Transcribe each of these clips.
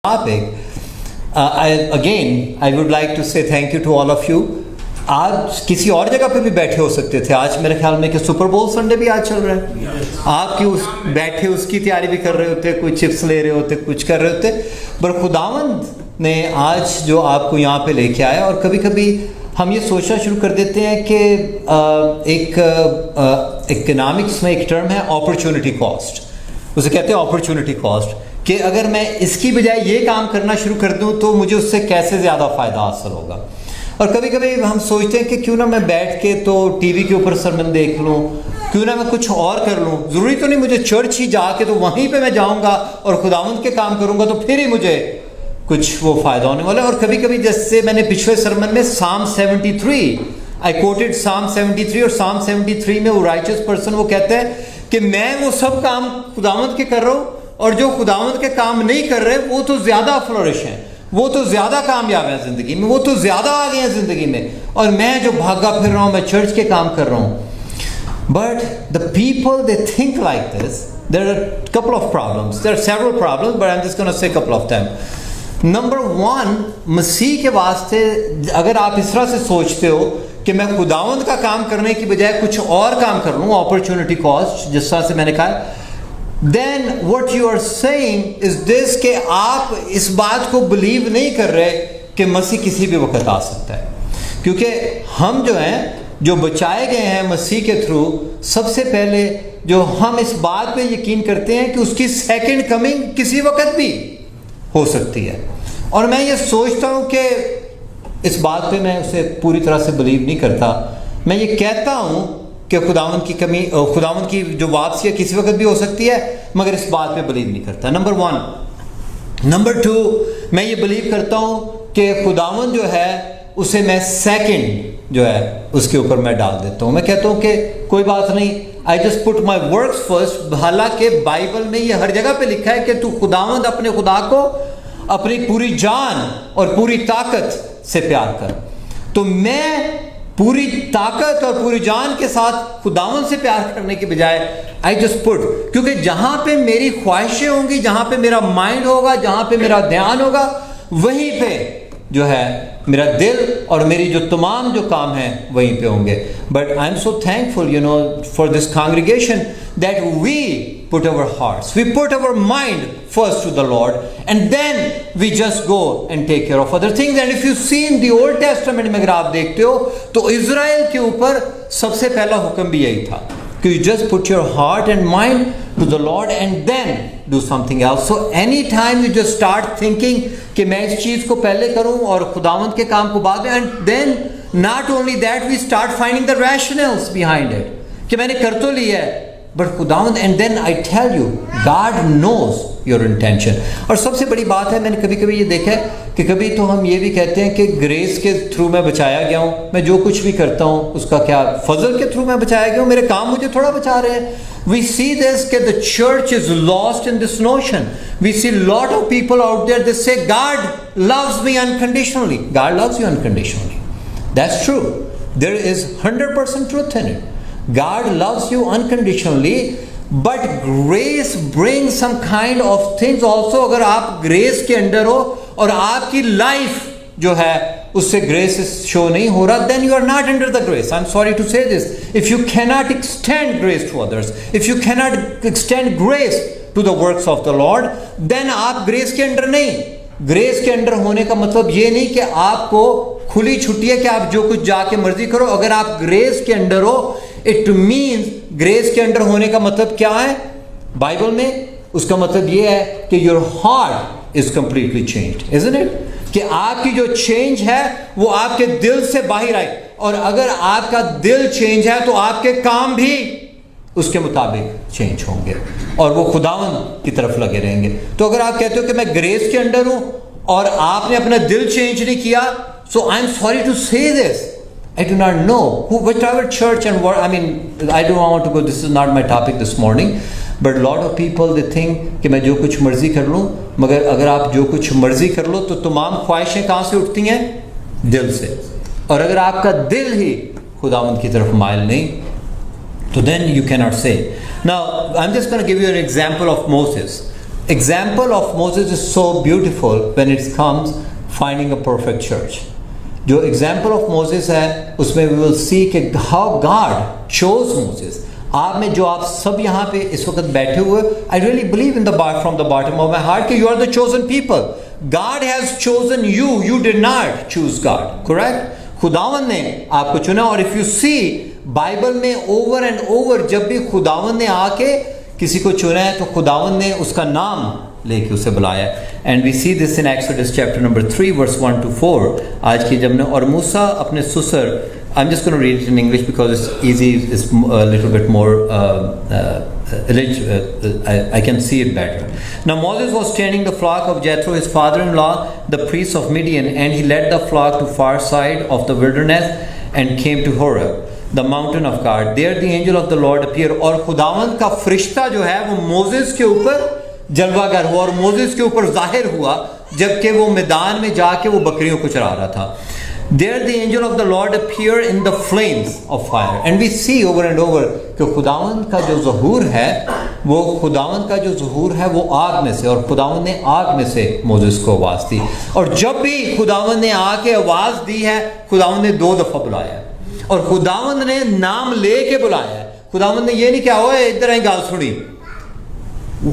topic. I would like to say thank you to all of you. आज किसी और जगह पे भी बैठे हो सकते थे. आज मेरे ख्याल में कि सुपर बोल संडे भी आज चल रहा है. आप क्यों बैठे उसकी तैयारी भी कर रहे होते, कोई चिप्स ले रहे होते, कुछ कर रहे होते, पर खुदावंद ने आज जो आपको यहाँ पे लेके आया. और कभी कभी हम ये सोचना शुरू कर देते हैं कि एक इकोनॉमिक्स में एक टर्म है अपॉर्चुनिटी कॉस्ट. उसे कहते हैं अपॉर्चुनिटी कॉस्ट, कि अगर मैं इसकी बजाय ये काम करना शुरू कर दूं तो मुझे उससे कैसे ज़्यादा फ़ायदा हासिल होगा. और कभी कभी हम सोचते हैं कि क्यों ना मैं बैठ के तो टीवी के ऊपर सरमन देख लूं, क्यों ना मैं कुछ और कर लूं. ज़रूरी तो नहीं मुझे चर्च ही जाके तो वहीं पे मैं जाऊंगा और खुदावंद के काम करूंगा तो फिर ही मुझे कुछ वो फ़ायदा होने वाला है. और कभी कभी जैसे मैंने पिछले सरमन में Psalm 73 आई कोटेड Psalm 73, और Psalm 73 में वो राइचस पर्सन वो कहते हैं कि मैं वो सब काम खुदावंद के कर रहा हूँ, और जो खुदावंद के काम नहीं कर रहे वो तो ज़्यादा फ्लोरिश हैं, वो तो ज़्यादा कामयाब हैं ज़िंदगी में, वो तो ज़्यादा आगे हैं ज़िंदगी में, और मैं जो भागा फिर रहा हूँ, मैं चर्च के काम कर रहा हूँ. But the people they think like this. There are couple of problems, there are several problems, but I am just gonna say couple of them. Number one, मसीह के वास्ते अगर आप इस तरह से सोचते हो कि मैं खुदावंद का काम करने की बजाय कुछ और काम कर लूँ, अपॉर्चुनिटी कॉस्ट जिस तरह से मैंने कहा, then what you are saying is this, कि आप इस बात को बिलीव नहीं कर रहे कि मसीह किसी भी वक्त आ सकता है. क्योंकि हम जो हैं, जो बचाए गए हैं मसीह के थ्रू, सबसे पहले जो हम इस बात पे यकीन करते हैं कि उसकी सेकंड कमिंग किसी वक्त भी हो सकती है. और मैं ये सोचता हूँ कि इस बात पे मैं उसे पूरी तरह से बिलीव नहीं करता. मैं ये कहता हूँ कि खुदावंद की कमी, खुदावंद की जो वापसी है किसी वक्त भी हो सकती है, मगर इस बात पे बिलीव नहीं करता. Number one. नंबर टू, मैं ये बिलीव करता हूँ कि खुदावंद जो है उसे मैं सेकंड जो है उसके ऊपर मैं डाल देता हूँ. मैं कहता हूँ कि कोई बात नहीं, I just put my works first. हालांकि बाइबल में ये हर जगह पे लिखा है कि तू खुदावंद अपने खुदा को अपनी पूरी जान और पूरी ताकत से प्यार कर. तो मैं पूरी ताकत और पूरी जान के साथ खुदावंद से प्यार करने के बजाय आई जस्ट पुट, क्योंकि जहां पे मेरी ख्वाहिशें होंगी, जहां पे मेरा माइंड होगा, जहां पे मेरा ध्यान होगा, वहीं पे जो है मेरा दिल और मेरी जो तमाम जो काम है वहीं पे होंगे. But I am so thankful you know for this congregation that we put our hearts, we put our mind first to the Lord, and then we just go and take care of other things. And if you see in the Old Testament में अगर आप देखते हो तो Israel के ऊपर सबसे पहला हुक्म भी यही था कि you just put your heart and mind to the Lord and then do something else. So anytime you just start thinking कि मैं इस चीज़ को पहले करूं और खुदावंद के काम को बाद में, and then not only that we start finding the rationales behind it कि मैंने कर तो लिया है, बट खुदावंद, and then I tell you God knows your intention. और सबसे बड़ी बात है, मैंने कभी कभी ये देखा है कि कभी तो हम ये भी कहते हैं कि ग्रेस के थ्रू मैं बचाया गया हूँ, मैं जो कुछ भी करता हूँ उसका क्या, फजल के थ्रू मैं बचाया गया हूँ, मेरे काम मुझे थोड़ा बचा रहे हैं. वी सी दिस कि the church is lost in this notion. We see lot of people out there, they say God loves me unconditionally. God loves you unconditionally. That's true. There is 100% truth in it. God loves you unconditionally, but grace brings some kind of things also. अगर आप grace के अंदर हो और आपकी life जो है उससे grace show नहीं हो रहा, then you are not under the grace. I'm sorry to say this. If you cannot extend grace to others, if you cannot extend grace to the works of the Lord, then आप grace के अंदर नहीं. Grace के under होने का मतलब ये नहीं कि आपको खुली छुट्टी है कि आप जो कुछ जाके मर्जी करो. अगर आप ग्रेस के अंडर हो, इट मीन्स ग्रेस के अंडर होने का मतलब क्या है बाइबल में? उसका मतलब ये है कि your heart is completely changed, isn't it? कि आपकी जो चेंज है वो आपके दिल से बाहर आई. और अगर आपका दिल चेंज है तो आपके काम भी उसके मुताबिक चेंज होंगे और वो खुदावंद की तरफ लगे रहेंगे. तो अगर आप कहते हो कि मैं ग्रेस के अंडर हूं और आपने अपना दिल चेंज नहीं किया, सो आई am sorry to say this. I do not know whichever church and what, I mean, I don't want to go, this is not my topic this morning, but a lot of people they think कि मैं जो कुछ मर्जी कर लूँ, मगर अगर आप जो कुछ मर्जी कर लो तो तमाम ख्वाहिशें कहाँ से उठती हैं? दिल से. और अगर आपका दिल ही खुदावंद की तरफ माइल नहीं, तो then you cannot say. Now I'm just going to give you an example of Moses. example of Moses is so beautiful when it comes finding a perfect church. जो example of Moses है उसमें we will see कि how God chose Moses. आप में जो आप सब यहाँ पे इस वक्त बैठे हुए, I really believe in the from the bottom of my heart कि you are the chosen people. God has chosen you. You did not choose God. Correct? खुदावन ने आपको चुना. और if you see बाइबल में over and over जब भी खुदावन ने आके किसी को चुना है तो खुदावन ने उसका नाम लेके उसे बुलाया. And we see this in Exodus chapter number 3 verse 1 to 4. आज की जब ने और मूसा अपने ससुर, I'm just going to read it in English because it's easy, it's a little bit more I can see it better. Now Moses was tending the flock of Jethro, his father-in-law, the priest of Midian, and he led the flock to far side of the wilderness and came to Horeb, the mountain of God. There the angel of the Lord appeared. और खुदावंद का फरिश्ता जो है वो Moses के ऊपर जलवागर हुआ और मोसेस के ऊपर जाहिर हुआ जबकि वो मैदान में जाके वो बकरियों को चरा रहा था. There the angel of the Lord appeared in the flames of fire. And we see over and over कि खुदावंद का जो ज़हूर है वो खुदावंद का जो ज़हूर है वो आग में से, और खुदावंद ने आग में से मोसेस को आवाज़ दी. और जब भी खुदावंद ने आके आवाज़ दी है खुदावंद ने 2 दफ़ा बुलाया और खुदावंद ने नाम ले के बुलाया. खुदावंद ने ये नहीं कहा ओए इधर आई गाल सुनी.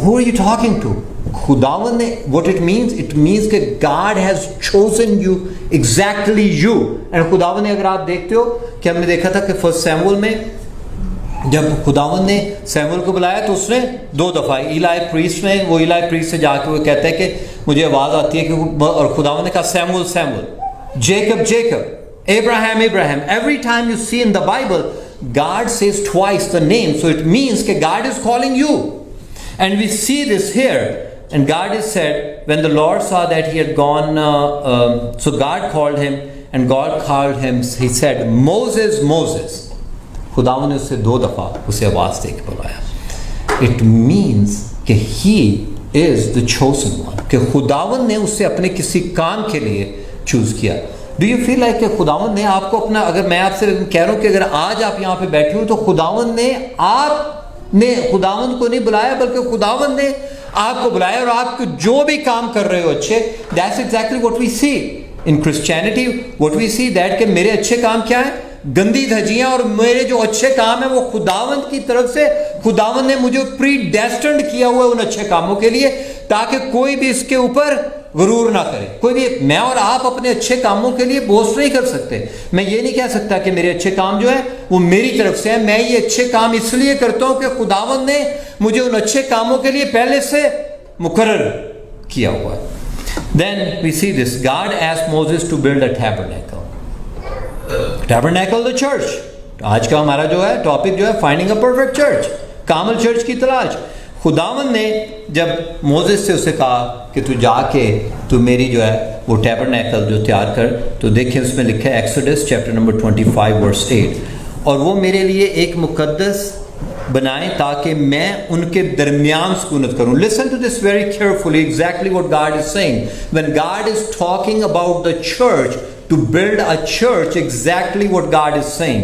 Who are you talking to? खुदावंद ने, what it means that God has chosen you, exactly you. and खुदावंद ने, अगर आप देखते हो कि हमने देखा था कि 1 सैमुअल में जब खुदावंद ने सैमुअल को बुलाया तो उसने 2 दफ़ा इलाई प्रीस्ट से जाके वो कहता है कि मुझे आवाज़ आती है कि, और खुदावंद ने कहा Samuel Samuel, Jacob, Abraham. Every time you see in the Bible, God says twice the name, so it means that God is calling you. And we see this here. And God has said, when the Lord saw that he had gone, so God called him, and God called him, he said, Moses, Moses. खुदावन ने उससे 2 दफ़ा उसे आवाज़ दे के बुलाया. It means कि he is the chosen one, कि खुदावन ने उससे अपने किसी काम के लिए चूज़ किया. Do you feel like कि खुदावन ने आपको अपना, अगर मैं आपसे कह रहा हूँ कि अगर आज आप यहाँ पे बैठे हो तो खुदावन ने आपने खुदावन को नहीं बुलाया बल्कि खुदावन ने आपको बुलाया और आप जो भी काम कर रहे हो अच्छे, that's exactly what we see in Christianity. What we see that कि मेरे अच्छे काम क्या है, गंदी धजियां, और मेरे जो अच्छे काम है वो खुदावंद की तरफ से, खुदावंद ने मुझे प्रीडेस्टिन्ड किया हुआ है उन अच्छे कामों के लिए ताकि कोई भी इसके ऊपर गुरूर ना करे. कोई भी, मैं और आप अपने अच्छे कामों के लिए बोस्ट नहीं कर सकते. मैं ये नहीं कह सकता कि मेरे अच्छे काम जो है वो मेरी तरफ से है. मैं ये अच्छे काम इसलिए करता हूं कि खुदावंद ने मुझे उन अच्छे कामों के लिए पहले से मुकर्रर किया हुआ है. Then we see this. God asked Moses to build a tabernacle. Tabernacle the church. आज का हमारा जो है टॉपिक जो है फाइंडिंग अ परफेक्ट चर्च, कामल चर्च की तलाश. खुदावन ने जब मोसेस से उसे कहा कि तू जाके तू मेरी जो है वो टैबरनेकल जो तैयार कर, तो देखिए उसमें लिखा है एक्सोडस चैप्टर नंबर 25 वर्स 8, और वो मेरे लिए एक मुकद्दस बनाएं ताकि मैं उनके दरमियान सुकूनत करूं. Listen to this very carefully, exactly what God is saying when God is talking about the church, to build a church, exactly what God is saying.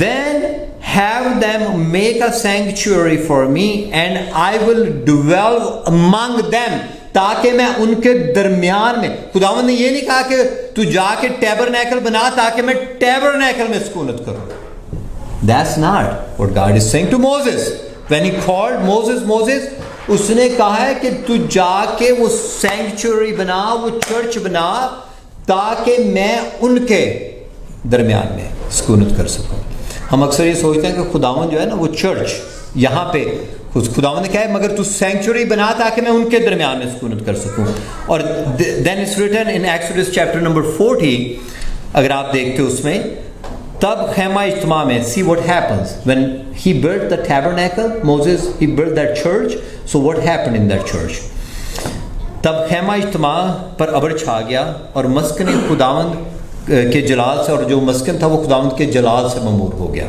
Then have them make a sanctuary for me and I will dwell among them, ताकि मैं उनके दरमियान में. खुदावंद ने ये नहीं कहा कि तू जाके टैबरनेकल बना ताकि मैं टैबरनेकल में सुकूनत करूं. That's not what God is saying to Moses. When he called Moses, उसने कहा है कि तू जाके वो सैंक्चुअरी बना, वो चर्च बना ताकि मैं उनके दरमियान में सुकूनत कर सकूं. हम अक्सर ये सोचते हैं कि खुदावंद जो है ना वो चर्च यहाँ पे खुदावंद ने कहा है मगर तू सैंक्चुअरी बना ताकि मैं उनके दरमियान में सुकूनत कर सकूं. और then it's written in Exodus chapter number 40, अगर आप देखते हो उसमें, तब खैमा इज्तिमा में, see what happens when he built the tabernacle, Moses he built that church. So what happened in that church, तब खैमा इज्तिमा पर अबर छा गया और मस्कन खुदावंद के जलाल से, और जो मस्कन था वो खुदावंद के जलाल से ममूर हो गया.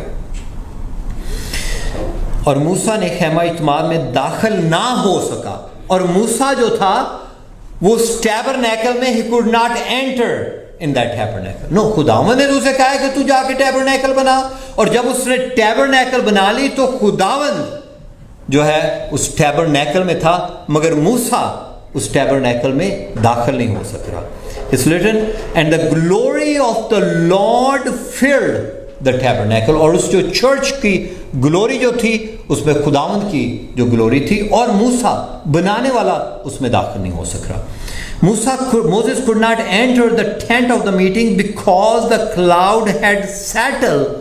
और मूसा ने खैमा इज्तिमा में दाखिल ना हो सका, और मूसा जो था वो टैबरनेकल में ही could not enter in that tabernacle. No, खुदावंद ने उसे कहा कि तू जाके टैबरनेकल बना, और जब उसने टैबरनेकल बना ली तो खुदावंद जो है उस टैबरनेकल में था, मगर मूसा उस टैबरनेकल में दाखिल नहीं हो सक रहा। It's written and the glory of the Lord filled the tabernacle, और उस जो चर्च की ग्लोरी जो थी उसमें खुदावंद की जो ग्लोरी थी, और मूसा बनाने वाला उसमें दाखिल नहीं हो सक रहा। Moses could not enter the tent of the meeting because the cloud had settled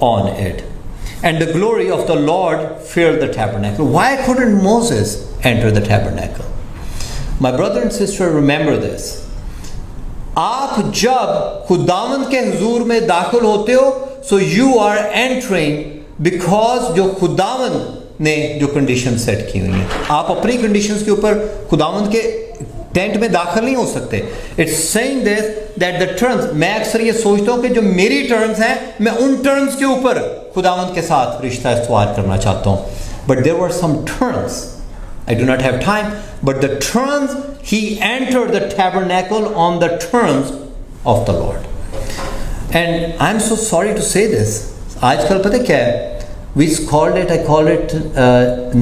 on it, and the glory of the Lord filled the tabernacle. Why couldn't Moses enter the tabernacle? My brother and sister, remember this. आप जब खुदावंद के हुजूर में दाखिल होते हो, so you are entering because जो खुदावंद ने जो कंडीशन सेट की हुई है, आप अपनी कंडीशंस के ऊपर खुदावंद के टेंट में दाखिल नहीं हो सकते। It's saying this that the terms, मैं अक्सर ये सोचता हूँ कि जो मेरी टर्म्स हैं, मैं उन टर्म्स के ऊपर खुदावंद के साथ रिश्ता इस्तवार करना चाहता हूँ। But there were some terms, I do not have time, but the terms he entered the tabernacle on the terms of the Lord. And I am so sorry to say this, आजकल पता क्या है, I call it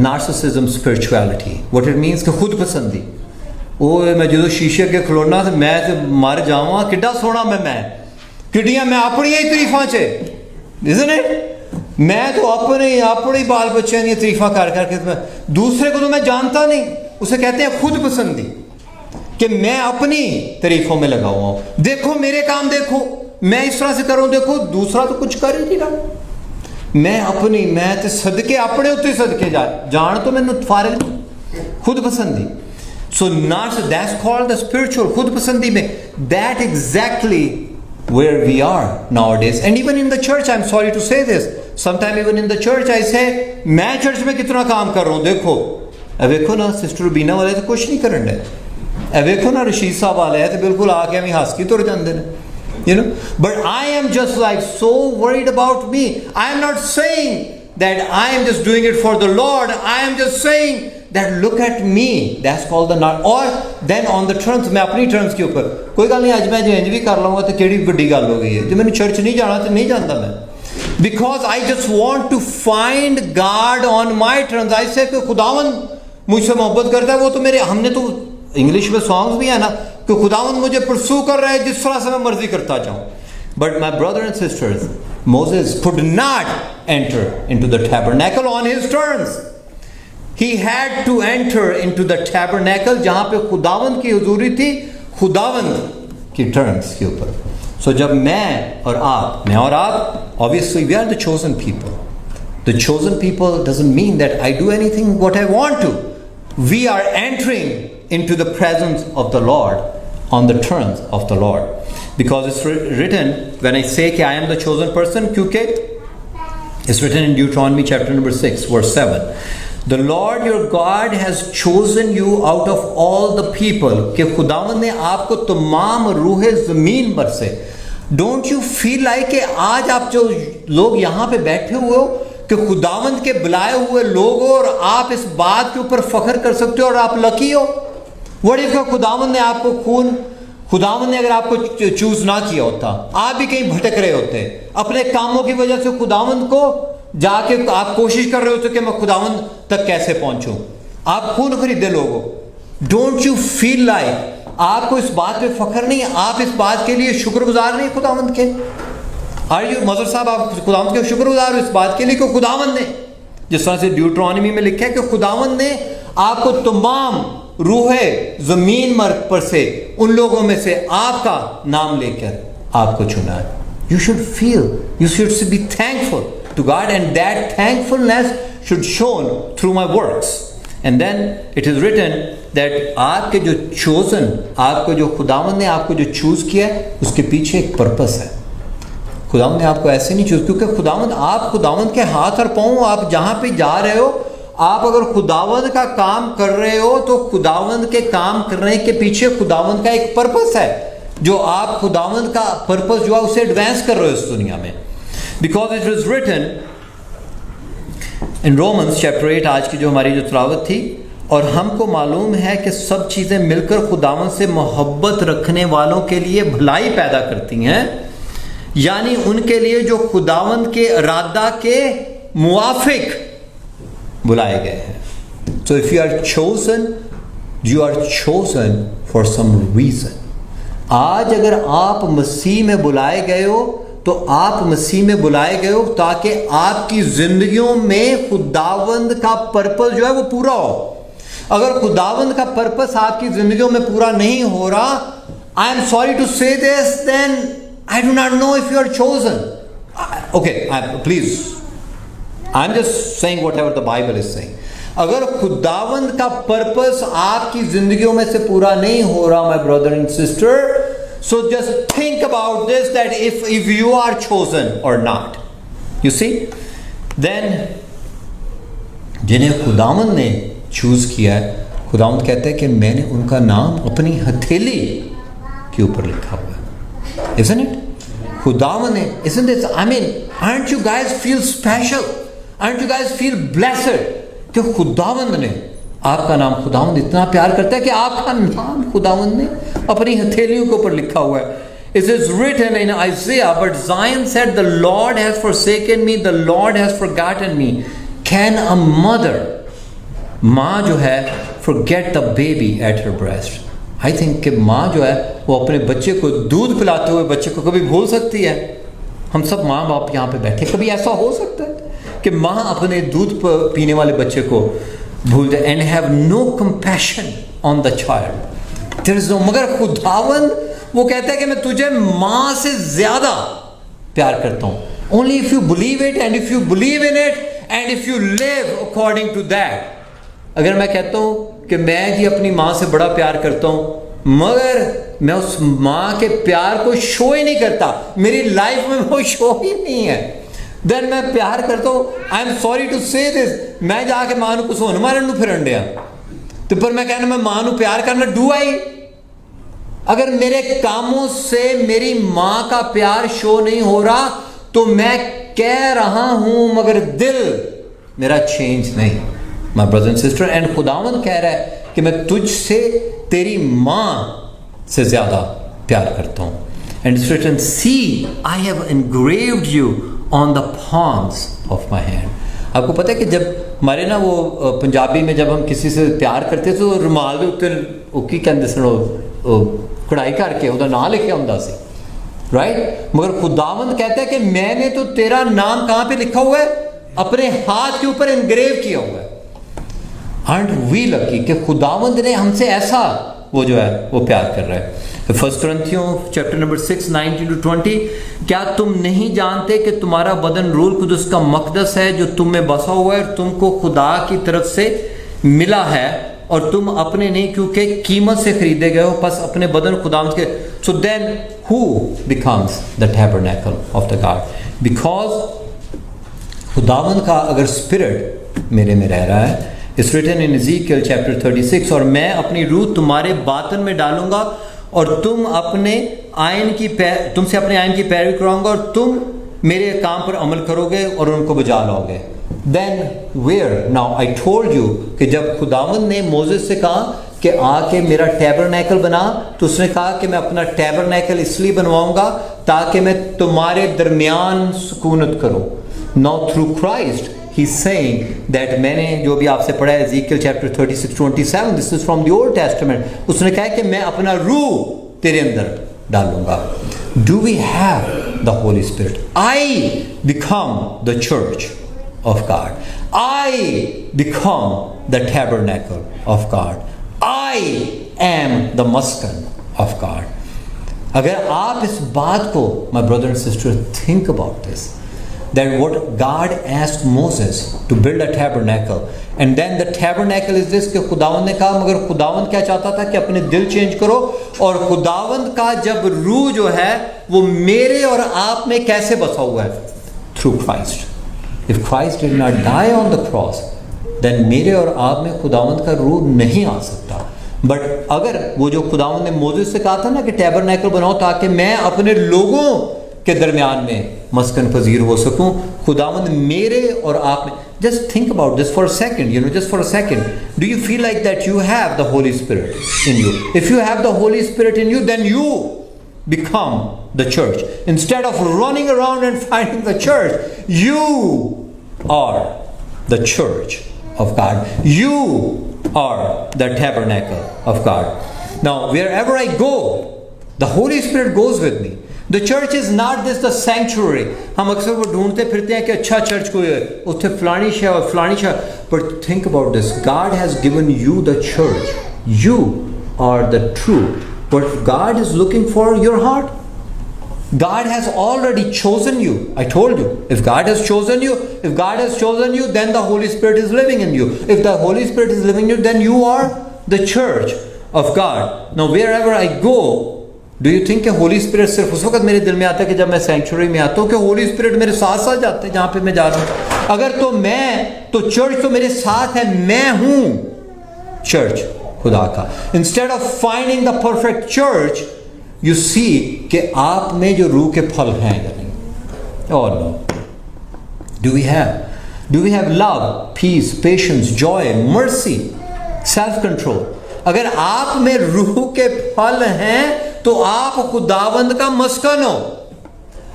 narcissism spirituality. What it means कि खुद पसंदी। ਉਹ मैं जो शीशे के खलोना तो मैं तो मर जावा, किड्डा सोना मैं किड्डियां मैं अपनी ही तरीफा च, isn't it? मैं तो अपने बाल बच्चों की तरीफा कर करके दूसरे को तो मैं जानता नहीं, उसे कहते हैं खुद पसंदी, कि मैं अपनी तारीफों में लगा हुआ हूँ। देखो मेरे काम देखो, मैं इस तरह से करूँ, देखो दूसरा तो कुछ कर ही नहीं रहा। मैं तो सदके अपने उत्ते सदके जान तो मैंने फारग नहीं, खुद पसंदी। So that's called the spiritual खुद पसंदी में। That exactly where we are nowadays, and even in the church, I'm sorry to say this, sometime even in the church I say, मैं चर्च में कितना काम कर रहा हूँ, देखो ना सिस्टर रुबीना वाले तो कुछ नहीं करन रहे, देखो ना रशीद साहब वाले है तो बिल्कुल आके हमें हंस के तुर जाते हैं, you know. But I am just like so worried about me. I am not saying that I am just doing it for the Lord. I am just saying that look at me. That's called the not. और then on the terms, मैं अपनी terms के ऊपर कोई गल नहीं, आज मैं इंज भी कर लूँगा तो केड़ी बड़ी गल हो गई है, जो मैंने चर्च नहीं जाना तो नहीं जानता मैं, because I just want to find God on my terms. I say कि खुदावंद मुझसे मोहब्बत करता है, वो तो मेरे, हमने तो इंग्लिश में सॉन्ग्स भी है ना कि खुदावंद मुझे परसू कर रहा है जिस तरह से मैं मर्जी करता जाऊँ। But my brother and sisters, Moses could not enter into the tabernacle on his terms. He had to enter into the tabernacle जहाँ पे खुदावंद की हुजूरी थी, खुदावंद की टर्म्स के ऊपर। So जब मैं और आप, obviously we are the chosen people. The chosen people doesn't mean that I do anything what I want to. We are entering into the presence of the Lord on the terms of the Lord. Because it's written, when I say कि I am the chosen person, क्योंकि it's written in Deuteronomy chapter number 6 verse 7. The Lord your God has chosen you out of all the people, कि खुदावंद ने आपको तमाम रूहे ज़मीन पर से। Don't you feel like कि आज आप जो लोग यहाँ पे बैठे हुए हो कि खुदावंद के बुलाए हुए लोग हो, और आप इस बात के ऊपर फख्र कर सकते हो और आप लकी हो। What if खुदावंद ने आपको खुदावंद ने अगर आपको चूज ना किया होता, आप भी कहीं भटक रहे होते, अपने कामों की वजह से खुदावंद को जाके आप कोशिश कर रहे होते कि मैं खुदावंद तक कैसे पहुंचूं, आप खून खरीदे लोगों। डोंट यू फील लाइक आपको इस बात पे फख्र नहीं है, आप इस बात के लिए शुक्रगुजार नहीं खुदावंद के? आर यू मदर साहब, आप खुदावंद के शुक्रगुजार हो इस बात के लिए कि खुदावंद ने, जिस तरह से ड्यूटरॉनमी में लिखा है कि खुदावंद ने आपको तमाम रूहे जमीन मर्ग पर से, उन लोगों में से आपका नाम लेकर आपको चुना है। You should feel, you should be thankful to God, and that thankfulness should shown through my works. And then it is written that आपके जो चोजन, आपको जो खुदावंद ने आपको जो चूज किया है, उसके पीछे एक पर्पस है। खुदावंद ने आपको ऐसे नहीं चूज, क्योंकि खुदावंद, आप खुदावंद के हाथ और पांव, आप जहां पे जा रहे हो, आप अगर खुदावंद का काम कर रहे हो तो खुदावंद के काम करने के पीछे खुदावंद का एक पर्पस है, जो आप खुदावंद का पर्पस जो है उसे एडवांस कर रहे हो इस दुनिया में। Because it is written in Romans chapter 8, आज की जो हमारी जो तिलावत थी, और हमको मालूम है कि सब चीज़ें मिलकर खुदावंद से मोहब्बत रखने वालों के लिए भलाई पैदा करती हैं, यानी उनके लिए जो खुदावंद के इरादा के मुआफिक बुलाए गए हैं। So if you are chosen for some reason. आज अगर आप मसीह में बुलाए गए हो तो आप मसीह में बुलाए गए हो ताकि आपकी जिंदगियों में खुदावंद का पर्पस जो है वो पूरा हो। अगर खुदावंद का पर्पस आपकी जिंदगियों में पूरा नहीं हो रहा, I am sorry to say this, then I do not know if you are chosen. Okay, please, I am just saying whatever the Bible is saying. अगर खुदावंद का पर्पस आपकी जिंदगियों में से पूरा नहीं हो रहा, my brother and sister, so just think about this, that if you are chosen or not, you see, then जिन्हें खुदावंद ने चूज किया है, खुदावंद कहते हैं कि मैंने उनका नाम अपनी हथेली के ऊपर लिखा हुआ है, isn't it? खुदावंद ने, isn't it? I mean, aren't you guys feel special? Aren't you guys feel blessed कि खुदावंद ने आपका नाम, खुदावंद इतना प्यार करता है कि आपका नाम खुदावंद ने अपनी हथेलियों के ऊपर लिखा हुआ है। It is written in Isaiah, but Zion said, the Lord has forsaken me, the Lord has forgotten me. Can a mother, माँ जो है, forget the baby at her breast? I think कि माँ जो है वो अपने बच्चे को दूध पिलाते हुए बच्चे को कभी भूल सकती है। हम सब माँ बाप यहाँ पे बैठे, कभी ऐसा हो सकता है कि माँ अपने दूध पीने वाले बच्चे को भूल जाए, and have no compassion on the child? There is no, मगर खुदावंद वो कहता है कि मैं तुझे माँ से ज्यादा प्यार करता हूँ। Only if you believe it, and if you believe in it, and if you live according to that. अगर मैं कहता हूँ कि मैं जी अपनी माँ से बड़ा प्यार करता हूँ, मगर मैं उस माँ के प्यार को शो ही नहीं करता, मेरी लाइफ में वो शो ही नहीं है, देन मैं प्यार करता हूँ। आई am sorry to say this, मैं जाके मां नूं कुछ होने मारन नूं फिरन दिया, तो पर मैं कहना मैं मां नूं प्यार करना, डू आई? अगर मेरे कामों से मेरी मां का प्यार शो नहीं हो रहा तो मैं कह रहा हूं मगर दिल मेरा चेंज नहीं, my brother and sister. And खुदावंद कह रहा है कि मैं तुझसे तेरी मां से ज्यादा प्यार करता हूं। And it's written, see I have engraved you on the palms of my hand. आपको पता है कि जब हमारे ना वो पंजाबी में जब हम किसी से प्यार करते तो रुमाल के उत्ते की कहते सन कढ़ाई करके उसका नाम लिखा होंदा सी, राइट? मगर खुदावंद कहता है कि मैंने तो तेरा नाम कहाँ पे लिखा हुआ है? अपने हाथ के ऊपर एनग्रेव किया हुआ है। आरंट वी लकी कि खुदावंद ने हमसे ऐसा वो जो है वो प्यार कर रहा है। फर्स्ट कुरिन्थियों चैप्टर नंबर 6 19-20, क्या तुम नहीं जानते कि तुम्हारा बदन रूह कुदस का मकदस है जो तुम में बसा हुआ है और तुमको खुदा की तरफ से मिला है और तुम अपने नहीं क्योंकि कीमत से खरीदे गए हो, बस अपने बदन खुदावंद के। So then who becomes the tabernacle of the God? Because खुदावंद का अगर स्पिरिट मेरे में रह रहा है, it's written in Ezekiel chapter 36, और मैं अपनी रूह तुम्हारे बातन में डालूंगा और तुमसे अपने आयन की पैरवी कराऊंगा और तुम मेरे काम पर अमल करोगे और उनको बजा लाओगे। Then where now I told you कि जब खुदावंद ने मोसेस से कहा कि आके मेरा टैबरनेकल बना, तो उसने कहा कि मैं अपना टैबरनेकल इसलिए बनवाऊंगा ताकि मैं तुम्हारे दरमियान सुकूनत करूं। Now through Christ he is saying that, मैंने जो भी आपसे पढ़ा है Ezekiel chapter 36-27, this is from the Old Testament, उसने कहा कि मैं अपना रूह तेरे अंदर डालूंगा। Do we have the Holy Spirit? I become the church of God. I become the tabernacle of God. I am the maskan of God. अगर आप इस बात को, my brother and sister, think about this, that what God asked Moses to build a tabernacle, and then the tabernacle is this, कि खुदावंद ने कहा, मगर खुदावंद क्या चाहता था कि अपने दिल चेंज करो, और खुदावंद का जब रूह जो है वो मेरे और आप में कैसे बसा हुआ है? Through Christ. If Christ did not die on the cross, then मेरे और आप में खुदावंद का रूह नहीं आ सकता। बट अगर वो जो खुदावंद ने मोसेस से कहा था ना कि टैबरनेकल बनाओ ताकि मैं अपने लोगों के दरमियान में मस्कन पजीर हो सकूं, खुदावंद मेरे और आप में, just think about this for a second, just for a second. Do you feel like that you have the Holy Spirit in you? If you have the Holy Spirit in you, then you become the church. Instead of running around and finding the church, you are the church of God. You are the tabernacle of God. Now, wherever I go, the Holy Spirit goes with me. The church is not this the sanctuary. हम अक्सर वो ढूंढते फिरते हैं कि अच्छा church कोई है, उत्थे फलानी शय और फलानी शय. But think about this. God has given you the church. You are the truth. But God is looking for your heart. God has already chosen you. I told you. If God has chosen you, then the Holy Spirit is living in you. If the Holy Spirit is living in you, then you are the church of God. Now, wherever I go, do you think कि Holi spirit सिर्फ उस वक्त मेरे दिल में आता है कि जब मैं सेंचुरी में आता हूँ, कि होली स्पिरिट मेरे साथ साथ जाते हैं जहाँ पे मैं जा रहा हूँ? अगर तो चर्च तो मेरे साथ है, मैं हूँ चर्च खुदा का. Instead of finding the perfect church, you see कि आप में जो रूह के फल हैं या नहीं. और no, do we have love, peace, patience, joy, mercy, self control? अगर आप में रूह के फल हैं तो आप खुदावंद का मस्कन हो.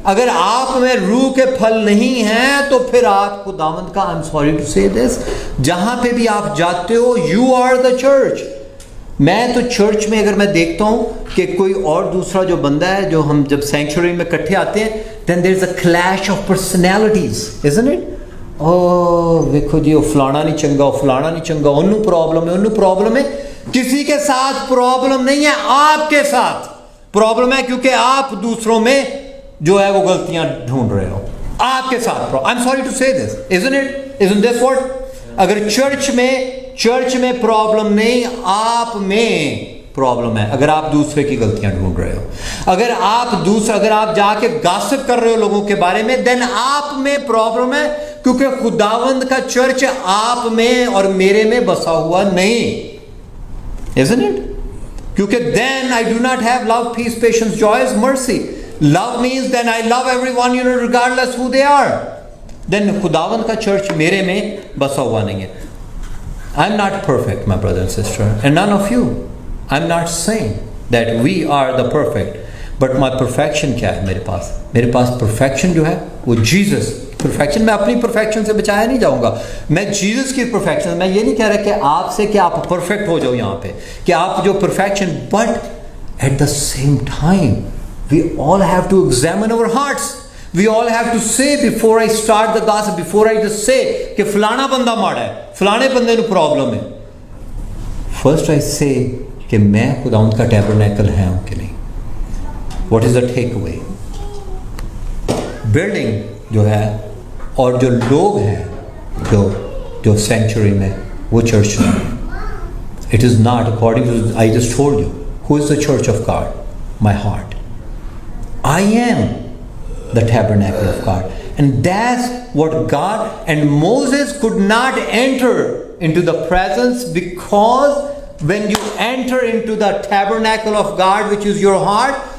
अगर आप में रूह के फल नहीं हैं तो फिर आप खुदावंद का, आई am sorry to say this, जहां पे भी आप जाते हो, यू आर द चर्च. मैं तो चर्च में अगर मैं देखता हूं कि कोई और दूसरा जो बंदा है, जो हम जब सेंचुरी में इकट्ठे आते हैं, then there is a clash of personalities, isn't it? ओ देखो जी, वो फलाना नहीं चंगा, वो फलाना नहीं चंगा, उन्नू प्रॉब्लम है. किसी के साथ प्रॉब्लम नहीं है, आपके साथ प्रॉब्लम है, क्योंकि आप दूसरों में जो है वो गलतियां ढूंढ रहे हो. आपके साथ, आई am sorry to say this, isn't it? Isn't this what? अगर चर्च में प्रॉब्लम नहीं, आप में प्रॉब्लम है. अगर आप दूसरे की गलतियां ढूंढ रहे हो, अगर आप जाके गॉसिप कर रहे हो लोगों के बारे में, देन आप में प्रॉब्लम है, क्योंकि खुदावंद का चर्च आप में और मेरे में बसा हुआ नहीं. Isn't it? क्योंकि then I do not have love, peace, patience, joy, mercy. Love means then I love everyone, regardless who they are. Then खुदावंद का चर्च मेरे में बसा हुआ नहीं है. I'm not perfect, my brother and sister, and none of you. I'm not saying that we are the perfect, but my perfection क्या है मेरे पास perfection जो है वो Jesus. परफेक्शन, मैं अपनी परफेक्शन से बचाया नहीं जाऊंगा, मैं जीसस की परफेक्शन. मैं ये नहीं कह रहा कि आपसे कि आप परफेक्ट हो जाओ यहाँ पे, कि आप जो perfection, but at the same time we all have to examine our hearts. We all have to say before I start the gossip, before I just say कि फलाना बंदा माड़ा है, फलाने बंदे को प्रॉब्लम है, फर्स्ट आई से कि मैं खुदावंद का टैबरनेकल है कि नहीं. What is the take away? Building जो है और जो लोग हैं जो सेंचुरी में, वो चर्च नहीं. It is not according to, I just told you, who is the church of God? My heart. I am the tabernacle of God, and that's what God and Moses could not enter into the presence, because when you enter into the tabernacle of God, which is your heart,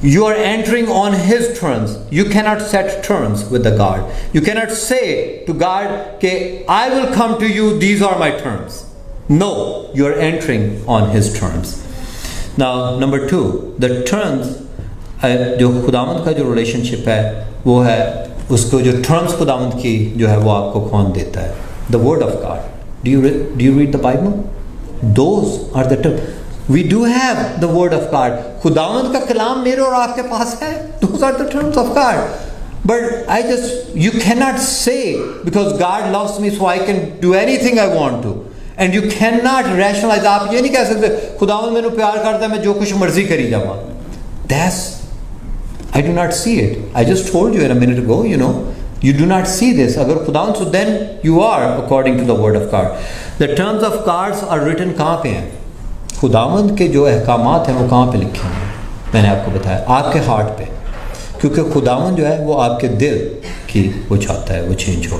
you are entering on his terms. You cannot set terms with the God. You cannot say to God, okay, I will come to you, these are my terms. No, you are entering on his terms. Now, number 2, the terms, जो खुदावंद का जो relationship है, वो है उसको जो terms खुदावंद की जो है वो आपको कौन देता है? The word of God. Do you read the Bible? Those are the terms. We do have the word of God. खुदावंद का कलाम मेरे और आपके पास है. Those are the terms of God. But you cannot say because God loves me so I can do anything I want to. And you cannot rationalize. आप ये नहीं कह सकते खुदावंद मैंने प्यार करता है, मैं जो कुछ मर्जी करी जावा. I do not see it. I just told you a minute ago, you do not see this. अगर खुदावंद, so then you are according to the word of God. The terms of God are written कहाँ पे हैं? खुदावंद के जो अहकामात हैं वो कहाँ पे लिखे हैं? मैंने आपको बताया, आपके हार्ट पे, क्योंकि खुदावंद जो है वो आपके दिल की वो चाहता है वो चेंज हो.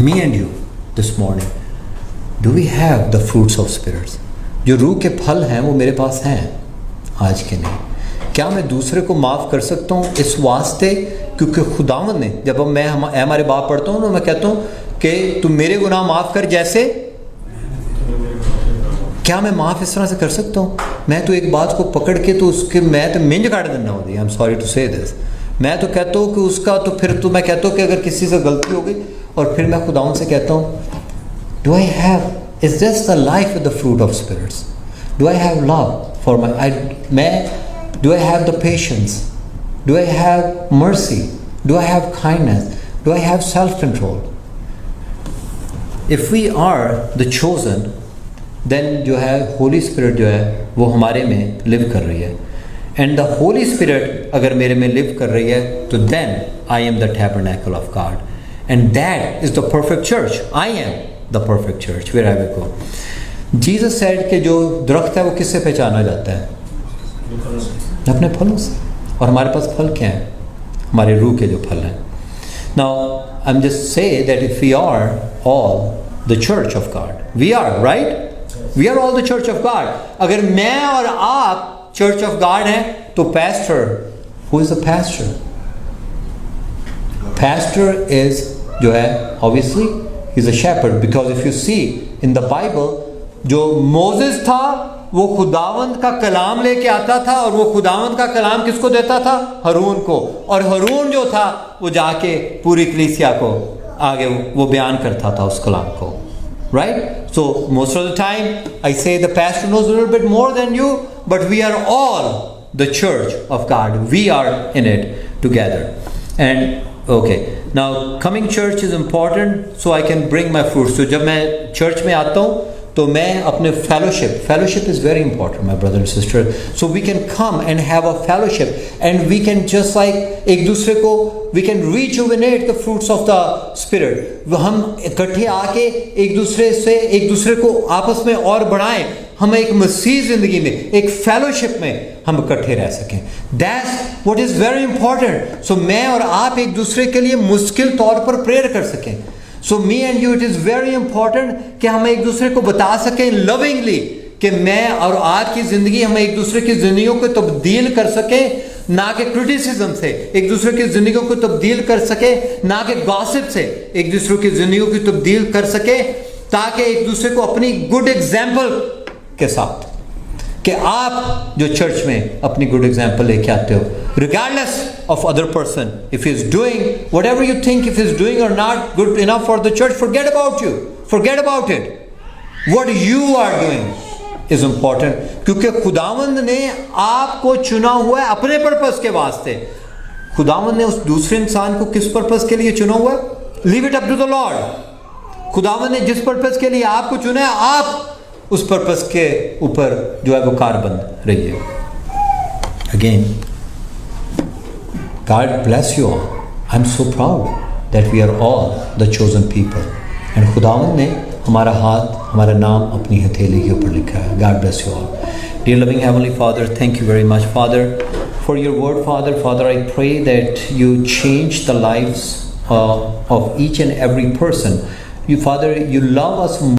Me and you this morning, do we have the fruits of spirits? जो रूह के फल हैं वो मेरे पास हैं आज के नहीं. क्या मैं दूसरे को माफ़ कर सकता हूँ इस वास्ते क्योंकि खुदावंद ने, जब मैं हमारे बाप पढ़ता हूँ तो मैं कहता हूँ कि तू मेरे गुनाह माफ़ कर जैसे, क्या मैं माफ़ इस तरह से कर सकता हूँ? मैं तो एक बात को पकड़ के तो उसके मैं तो मिंज काट देना होती. आई am sorry to say this. मैं तो कहता हूँ कि उसका तो फिर तो मैं कहता हूँ कि अगर किसी से गलती हो गई और फिर मैं खुदावन से कहता हूँ, do I have, is this the life with the fruit of spirits? Do I have love for मैं do I have the patience? Do I have mercy? Do I have kindness? Do I have self control? If we are the chosen, then जो है Holi spirit जो है वो हमारे में live कर रही है, एंड द होली स्पिरिट अगर मेरे में लिव कर रही है तो then I am the tabernacle of God, and that is the perfect church. I am the perfect church where I will go. Jesus said कि जो दरख्त है वो किससे पहचाना जाता है? अपने फलों से. और हमारे पास फल क्या है? हमारे रूह के जो फल हैं. Now I am just say that if we are all the church of God, we are right, we are all the church of God. अगर मैं और आप चर्च ऑफ गॉड हैं तो pastor, who is the pastor? Pastor is जो है obviously he's a shepherd, because if you see in the Bible, जो Moses था वो खुदावंद का कलाम लेके आता था, और वो खुदावंद का कलाम किसको देता था? हारून को. और हारून जो था वो जाके पूरी कलीसिया को आगे वो बयान करता था उस कलाम को. Right? So most of the time I say the pastor knows a little bit more than you, but we are all the church of God. We are in it together. And okay, now coming church is important so I can bring my fruits. So जब मैं church में आता हूँ तो मैं अपने fellowship is very important, my brother and sister. So we can come and have a fellowship, and we can just like एक दूसरे को we can rejuvenate the fruits of the spirit. हम इकट्ठे आके एक दूसरे को आपस में और बढ़ाएं. हम एक मसीह जिंदगी में, एक फेलोशिप में हम इकट्ठे रह सकें. That's what is very important. So मैं और आप एक दूसरे के लिए मुश्किल तौर पर प्रेयर कर सकें. So me and you, it is very important कि हम एक दूसरे को बता सकें lovingly कि मैं और आपकी ज़िंदगी, हम एक दूसरे की ज़िंदगियों को तब्दील कर सकें, ना कि क्रिटिसिज्म से एक दूसरे की ज़िंदगियों को तब्दील कर सके, ना कि गॉसिप से एक दूसरे की ज़िंदगियों को तब्दील कर सके, ताकि एक दूसरे को अपनी गुड एग्जाम्पल के साथ, कि आप जो चर्च में अपनी गुड एग्जाम्पल लेके आते हो, regardless of other person, if he is doing whatever you think, if he is doing or not good enough for the church, forget about you, forget about it. What you are doing is important, क्योंकि खुदावंद ने आपको चुना हुआ है अपने purpose के वास्ते. खुदावंद ने उस दूसरे इंसान को किस पर्पस के लिए चुना हुआ है? Leave it up to the Lord. खुदावंद ने जिस पर्पस के लिए आपको चुना है, आप उस पर्पस के ऊपर जो है वो कारबंद रहिए. Again, God bless you all. I'm so proud that we are all the chosen people. And खुदावंद ने हमारा हाथ, हमारा नाम अपनी हथेली के ऊपर लिखा है. God bless you all. Dear loving Heavenly Father, thank you very much, Father, for your word, Father. Father, I pray that you change the lives of each and every person. You, Father, you love us more